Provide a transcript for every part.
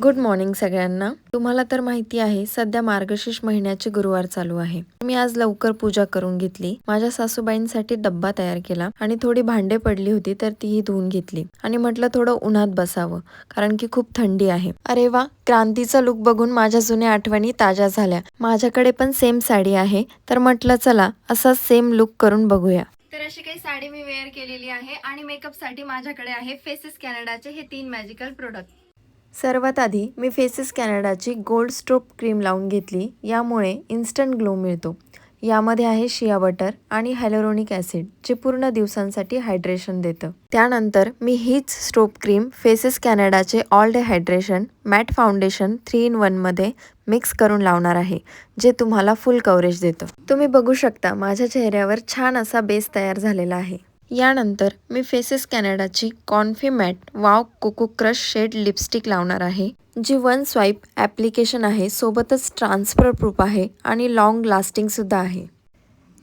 Good morning सगळ्यांना. तुम्हाला तर माहिती आहे सध्या मार्गशीर्ष महिन्याचे गुरुवार चालू आहे. मी आज लवकर पूजा करून घेतली. माझ्या सासूबाईंसाठी डब्बा तयार केला आणि थोडी भांडे पडली होती तर तीही धुवून घेतली आणि म्हटलं थोडं उन्हात बसावं कारण की खूप थंडी आहे. अरे वा, क्रांतीचा लुक बघून माझ्या जुन्या आठवणी ताज्या झाल्या. माझ्याकडे पण सेम साडी आहे तर म्हटलं चला असा सेम लुक करून बघूया. तर अशी काही साडी मी वेअर केलेली आहे आणि मेकअप साठी माझ्याकडे आहे फेसेस कॅनडाचे हे 3 मॅजिकल प्रोडक्ट. सर्वात आधी मी फेसेस कॅनडाची गोल्ड स्ट्रोप क्रीम लावून घेतली. यामुळे इन्स्टंट ग्लो मिळतो. यामध्ये आहे शिया बटर आणि हायलोरोनिक ॲसिड जे पूर्ण दिवसांसाठी हायड्रेशन देतं. त्यानंतर मी हीच स्ट्रोप क्रीम फेसेस कॅनडाचे all day hydration matte foundation 3 in 1 मध्ये मिक्स करून लावणार आहे, जे तुम्हाला फुल कव्हरेज देतं. तुम्ही बघू शकता माझ्या चेहऱ्यावर छान असा बेस तयार झालेला आहे. यानंतर मी फेसेस कॅनडाची comfy matte wow coco crush shade lipstick लावणार आहे, जी 1 स्वाईप ॲप्लिकेशन आहे, सोबतच ट्रान्सफर प्रूफ आहे आणि लॉंग लास्टिंग सुद्धा आहे.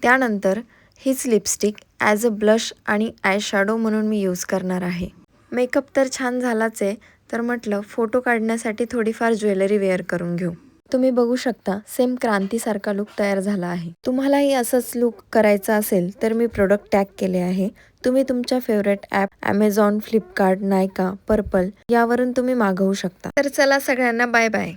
त्यानंतर हीच लिपस्टिक ॲज अ ब्लश आणि आय शॅडो म्हणून मी यूज करणार आहे. मेकअप तर छान झालाच आहे, तर म्हटलं फोटो काढण्यासाठी थोडीफार ज्वेलरी वेअर करून घेऊ. तुम्ही बघू शकता सेम क्रांतीसारखा लुक तयार झाला आहे. तुम्हालाही असंच लुक करायचा असेल तर मी प्रोडक्ट टॅग केले आहे. तुम्ही तुमच्या फेवरेट ॲप ॲमेझॉन, फ्लिपकार्ट, नायका, पर्पल यावरून तुम्ही मागवू शकता. तर चला सगळ्यांना बाय बाय.